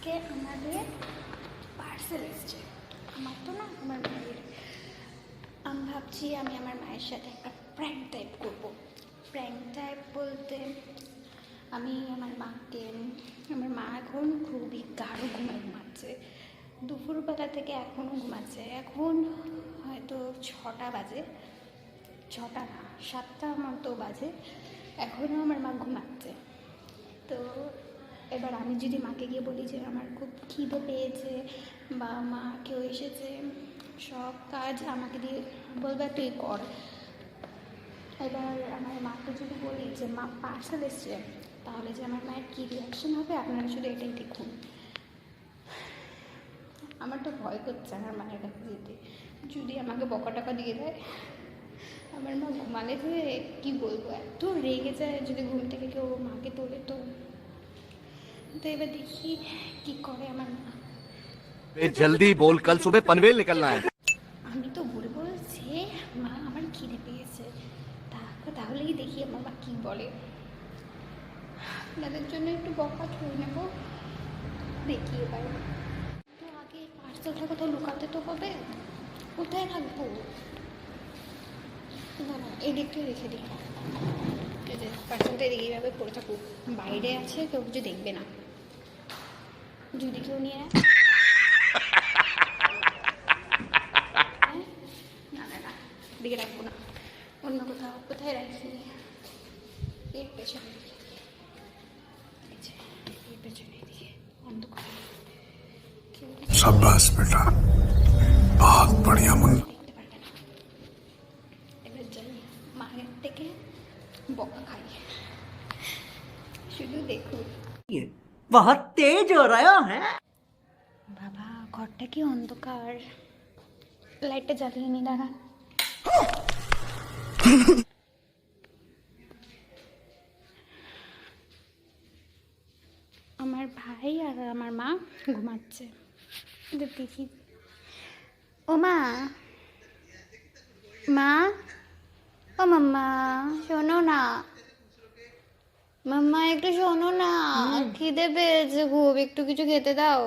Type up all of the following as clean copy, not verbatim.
আজকে আমাদের পার্সেল এসছে, আমার তো না, আমার মায়ের। আমি ভাবছি আমি আমার মায়ের সাথে একটা প্র্যাঙ্ক টাইপ করবো। প্র্যাঙ্ক টাইপ বলতে আমি আমার মা এখন খুবই গাঢ় ঘুমাচ্ছে। দুপুরবেলা থেকে এখনও ঘুমাচ্ছে। এখন হয়তো 6টা বাজে, 6টা না 7টা মতো বাজে, এখনও আমার মা ঘুমাচ্ছে। তো এবার আমি যদি মাকে গিয়ে বলি যে আমার খুব খিদে পেয়েছে বা মা কেউ এসেছে, সব কাজ আমাকে দিয়ে বলবে তুই কর। এবার আমার মাকে যদি বলি যে মা পার্সেল এসছে, তাহলে যে আমার মায়ের কী রিয়াকশন হবে আপনারা শুধু এটাই দেখুন। আমার তো ভয় করছে আমার মায়ের কাছে যেতে, যদি আমাকে বকা টাকা দিয়ে দেয়। আমার মা ঘুমালে যে কী বলবো, এত রেগে যায় যদি ঘুম থেকে কেউ মাকে তোলে। তো এবার দেখি কি করে আমার মা। जल्दी बोल, कल सुबह पनवेल निकलना है। আমি তো বলবো যে মা আমার খিদে পেয়েছে, তাহলেই দেখি আমার মা কী বলে। আপনাদের জন্য একটু বকা খেয়ে নেব, দেখি এবার। তো আগে পার্সেলটা কোথাও লুকাতে তো হবে, কোথায় রাখবো? না এই দিকটা রেখে দিই, এই যে পার্সেলটা এদিকে এইভাবে পড়ে থাকুক, বাইরে আছে, কেউ কিছু দেখবে না। যদি কেউ নিয়ে নেয়, না না না, দিকে রাখবো না, অন্য কোথাও। কোথায় রাখি? এর পেছনে, এর পেছনে দিকে অন্ধকার। शाबाश बेटा, बहुत बढ़िया मुन्ना। দেখতে পারবে না। এবার যাই মায়ের থেকে বকা খাই, শুধু দেখুন। बहुत तेज हो रहा है। বাবা ঘরটা কি অন্ধকার, লাইটটা জ্বালিয়ে নি, দাঁড়ান। আমার ভাই আর আমার মা ঘুমাচ্ছে, দেখি। ও মা, মা, ও মাম্মা শোনো না, মাম্মা একটু শোনো না, খিদে পেয়েছে খুব, একটু কিছু খেতে দাও।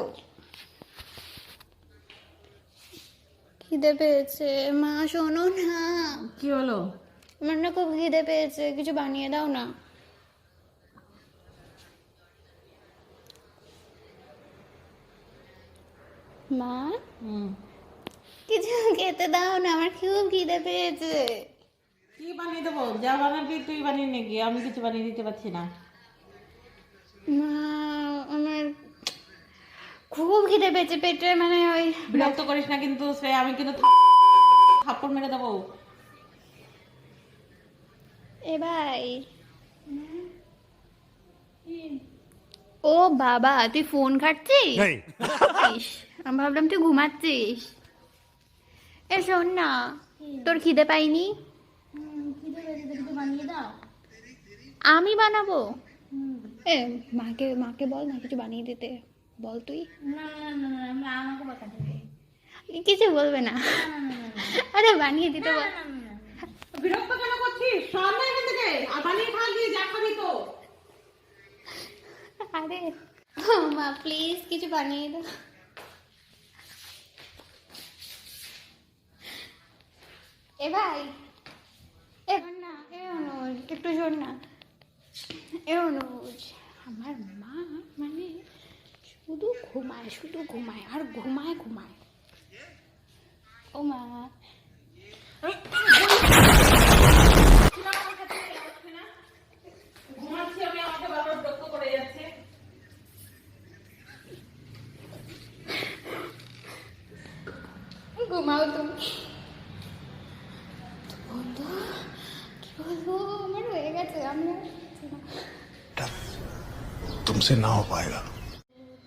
খিদে পেয়েছে মা, শোনো না। কি হলো? আমার না খুব খিদে পেয়েছে, কিছু বানিয়ে দাও না। মা কিছু খেতে দাও না, আমার খুব খিদে পেয়েছে। কি বানিয়ে দেবো? যা বানাবি তুই বানিয়ে নে গিয়ে, আমি কিছু বানিয়ে দিতে পারছি না। মা আমার খুব খিদে পেয়েছে, পেটে মানে ওই। বিরক্ত করিস না কিন্তু শ্রেয়া, আমি কিন্তু থাপ্পড় মেরে দেবো। এ ভাই, ও বাবা তুই ফোন ঘাটছিস? ইস, আমি ভাবলাম তুই ঘুমাচ্ছিস। এ শোন না, তোর খিদে পাইনি? আমি বানাবো? এ মাকে বল না কিছু বানিয়ে দিতে, বল তুই। কিছু বলবে না, আরে বানিয়ে দিতে বল। বিরক্ত কেন করছিস? সর না এখান থেকে, আর বানিয়ে খা গিয়ে, যা খাবি তো। আরে মা প্লিজ কিছু বানিয়ে দাও। এ ভাই, এ না, এ অনুজ একটু শোন না। এ অনুজ, আমার মা মানে শুধু ঘুমায় আর ঘুমায়। ও মা, ঘুমাচ্ছি আমি, আমাকে বারবার বিরক্ত করে যাচ্ছে। ঘুমাও তুমি। বন্ধু কি বলবো, আমার হয়ে গেছে, আমি আর পারছি না। तुमसे ना हो पाएगा।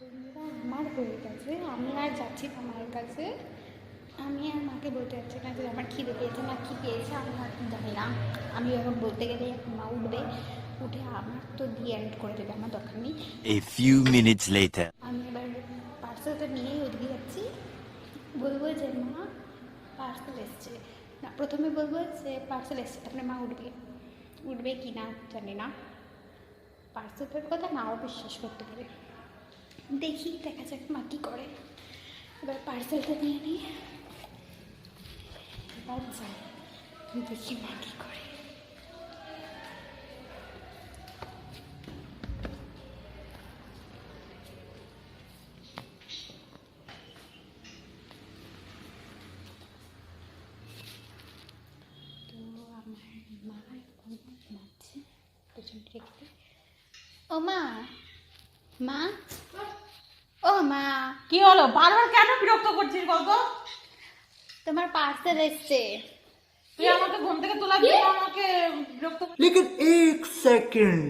বন্ধুরা আমার হয়ে গেছে, আমি আর যাচ্ছি না মায়ের কাছে। আমি আর মাকে বলতে যাচ্ছি না যে আমার খিদে পেয়েছে না কি পেয়েছে, আমি আর জানি না। আমি এখন বলতে গেলে এখন মা উঠবে, উঠে আমার তো দিয়ে এন্ড করে দেবে, আমার দরকার নেই। A few minutes later. আমি এবার পার্সেলটা নিয়েই ওদিকে যাচ্ছি, বলবো যে মা পার্সেল এসছে। না, প্রথমে বলবো যে পার্সেল এসছে, তারপরে মা উঠবে কি না জানি না, পার্সেলের কথা নাও বিশ্বাস করতে পারে। দেখি, দেখা যাক মা কী করে। এবার পার্সেলটা নিয়ে নিই, এবার যাই, দেখি মা কী করে। তো আমার মা এখন ঘুমাচ্ছে, পেছনটা রেখে দিই। ও মা, মা, ও মা, কি হলো? বারবার কেন বিরক্ত করছিস বলতো? তোমার পার্সেল এসছে। তুই আমাকে ঘুম থেকে তোলা দিয়ে আমাকে বিরক্ত করছিস। लेकिन एक सेकंड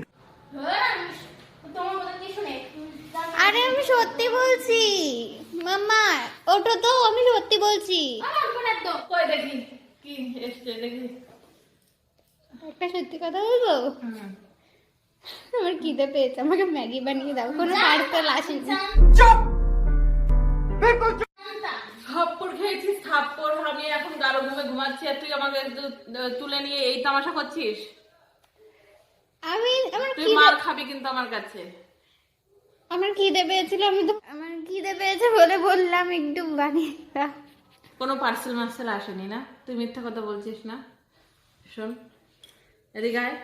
আরে আমি সত্যি বলছি মাম্মা, ওঠো তো, আমি সত্যি বলছি। কই দেখি কি এসছে দেখি। একটা সত্যি কথা বলবো, আমার খিদে পেয়েছে, আমাকে ম্যাগি বানিয়ে দাও, কোনো পার্সেল আসেনি। থাপ্পড় খেয়েছিস থাপ্পড়, আমি এখন গাঢ় ঘুমে ঘুমাচ্ছি আর তুই আমাকে তুলে নিয়ে এই তামাশা করছিস। আমার তুই মার খাবি কিন্তু আমার কাছে। খিদে পেয়েছিল, আমার খিদে পেয়েছে বলে বললাম একটু বানিয়ে দাও। কোনো পার্সেল মার্সেল আসেনি না? তুই মিথ্যা কথা বলছিস না? শোন এদিকে আয়।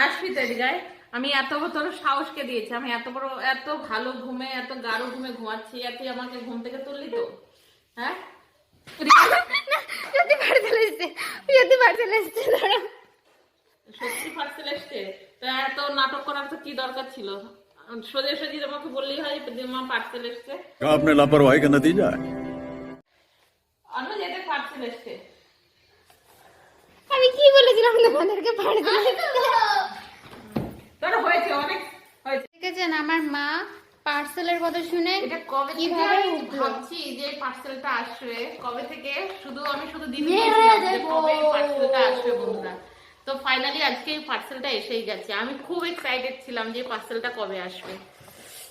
আসবি তো এদিকে আয়। আমি এত তোর সাহসকে দিয়েছি, আমি এত বড় এত ভালো ঘুমে এত গাঢ় ঘুমে ঘুমাচ্ছি আর তুই আমাকে ঘুম থেকে তুললি তো? হ্যাঁ সত্যি পার্সেল এসছে, সত্যি পার্সেল এসছে, দাঁড়াও। সত্যি পার্সেল এসছে? তো এত নাটক করার তো কি দরকার ছিল? সোজা সোজি আমাকে বললেই হয় যে মা পার্সেল এসছে। आपने लापरवाही का नतीजा है আমি যেটা পার্সেল এসছে। আমি কি বলেছিলাম তোমাদেরকে পার্সেল এসছে? তোর হয়েছে অনেক হয়েছে। দেখেছেন আমার মা পার্সেলের কথা শুনে এটা কবে থেকে কিভাবে আমি উঠলো? ভাবছি যে পার্সেলটা আসবে কবে থেকে, আমি শুধু দিন দিয়েছিলাম যে কবে পার্সেলটা আসবে বন্ধুরা। তো ফাইনালি আজকে এই পার্সেলটা এসেই গেছে। আমি খুব এক্সাইটেড ছিলাম যে পার্সেলটা কবে আসবে।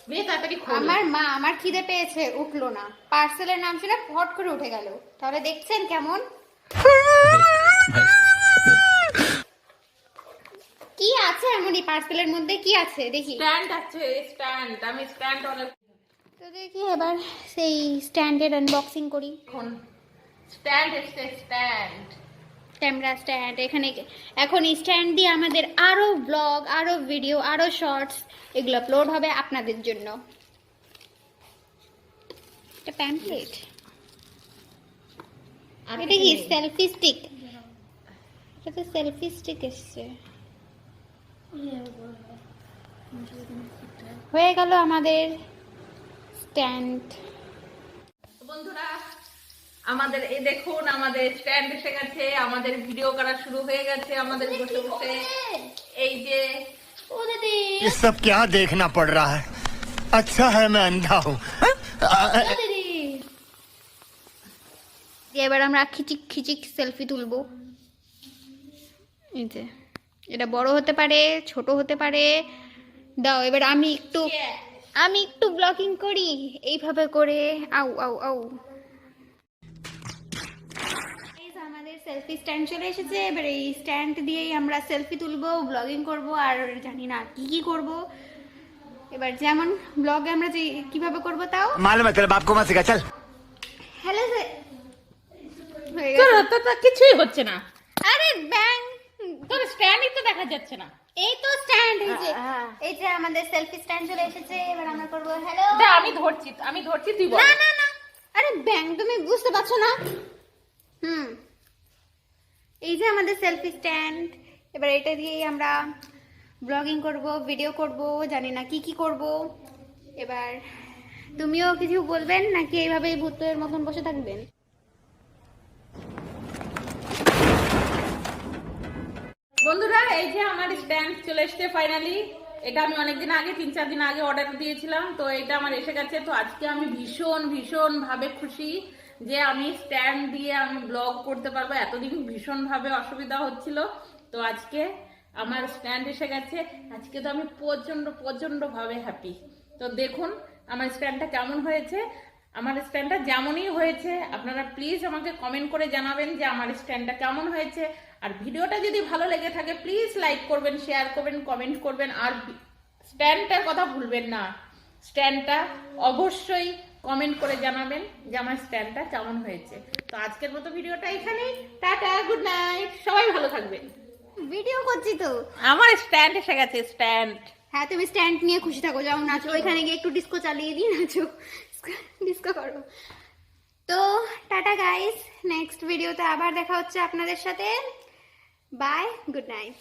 মেয়ে তাড়াতাড়ি খোল। আমার মা, আমার খিদে পেয়েছে, উঠলো না, পার্সেলের নাম শুনে ফট করে উঠে গেল। তাহলে দেখছেন কেমন কি আছে এমন এই পার্সেলের মধ্যে, কি আছে দেখি। স্ট্যান্ড আছে, স্ট্যান্ড। আমি স্ট্যান্ড অনেক তো দেখি এবার সেই স্ট্যান্ডের আনবক্সিং করি। এখন স্ট্যান্ড এসছে, স্ট্যান্ড। ক্যামেরা স্ট্যান্ড এখানে। এখন এই স্ট্যান্ড দিয়ে আমাদের আরো ব্লগ, আরো ভিডিও, আরো শর্টস এগুলো আপলোড হবে আপনাদের জন্য। এটা প্যাম্পলেট, এটা কি সেলফি স্টিক? এটা তো সেলফি স্টিক এসছে। হয়ে গেল আমাদের স্ট্যান্ড। বন্ধুরা আমাদের এই দেখুন আমাদের স্ট্যান্ড এসে গেছে, আমাদের ভিডিও করা শুরু হয়ে গেছে আমাদের বসে বসে। এই যে ও দিদি, ये सब क्या देखना पड़ रहा है? अच्छा है मैं अंधा हूँ। ও দিদি, এবার আমরা খিচিক খিচিক সেলফি তুলবো। এই যে এটা বড় হতে পারে, ছোট হতে পারে। দাও এবার আমি একটু ব্লগিং করি এইভাবে করে। আউ আউ আউ, আমাদের সেলফি স্ট্যান্ড চলে এসেছে। এবার এই স্ট্যান্ড দিয়েই আমরা সেলফি তুলবো, ব্লগিং করব, আর জানি না কি কি করব। এবার যেমন ব্লগে আমরা যে কিভাবে করব তাও। मालूम है तेरे बाप को मत सिखा चल। হ্যালো স্যার, হয়ে তোর গেছে। তো কিছুই হচ্ছে না। আরে ব্যাং, তোর স্ট্যান্ডই তো দেখা যাচ্ছে না। এই তো স্ট্যান্ড, এই যে আমাদের সেলফি স্ট্যান্ড চলে এসেছে। এবার আমরা করব হ্যালো। আমি ধরছি তুই বল। না না না, আরে ব্যাং, তুমি বুঝতে পারছো না? এই যে আমাদের সেলফি স্ট্যান্ড। এবার এটা দিয়েই আমরা ব্লগিং করব, ভিডিও করব, জানি না কি কি করব। এবার তুমিও কিছু বলবেন নাকি এইভাবেই ভূতের মতন বসে থাকবেন? বন্ধুরা এই যে আমার স্ট্যান্ড চলে এসেছে ফাইনালি। এটা আমি অনেকদিন আগে 3-4 দিন আগে অর্ডার দিয়েছিলাম, তো এটা আমার এসে গেছে। তো আজকে আমি ভীষণ ভীষণ ভাবে খুশি যে আমি স্ট্যান্ড দিয়ে আমি ব্লগ করতে পারবো। এতদিন ভীষণ ভাবে অসুবিধা হচ্ছিল, তো আজকে আমার স্ট্যান্ড এসে গেছে। আজকে তো আমি প্রচন্ড প্রচন্ড ভাবে হ্যাপি। তো দেখুন আমার স্ট্যান্ডটা কেমন হয়েছে। আমার স্ট্যান্ডটা যেমনই হয়েছে আপনারা প্লিজ আমাকে কমেন্ট করে জানাবেন যে আমার স্ট্যান্ডটা কেমন হয়েছে। আর ভিডিওটা যদি ভালো লেগে থাকে প্লিজ লাইক করবেন, শেয়ার করবেন, কমেন্ট করবেন। আর স্ট্যান্ডটার কথা ভুলবেন না, স্ট্যান্ডটা অবশ্যই কমেন্ট করে জানাবেন যে আমার স্ট্যান্ডটা কেমন হয়েছে। তো আজকের মতো ভিডিওটা এখানেই, টাটা, গুড নাইট, সবাই ভালো থাকবেন। ভিডিও করছি তো। আমার স্ট্যান্ড এসে গেছে, স্ট্যান্ড। হ্যাঁ, তুমি স্ট্যান্ড নিয়ে খুশি থাকো, যাও নাচো, ওইখানে গিয়ে একটু ডিস্কো চালিয়ে দিই, নাচো, ডিস্কো করো। তো টাটা গাইস, নেক্সট ভিডিওতে আবার দেখা হচ্ছে আপনাদের সাথে। Bye, good night.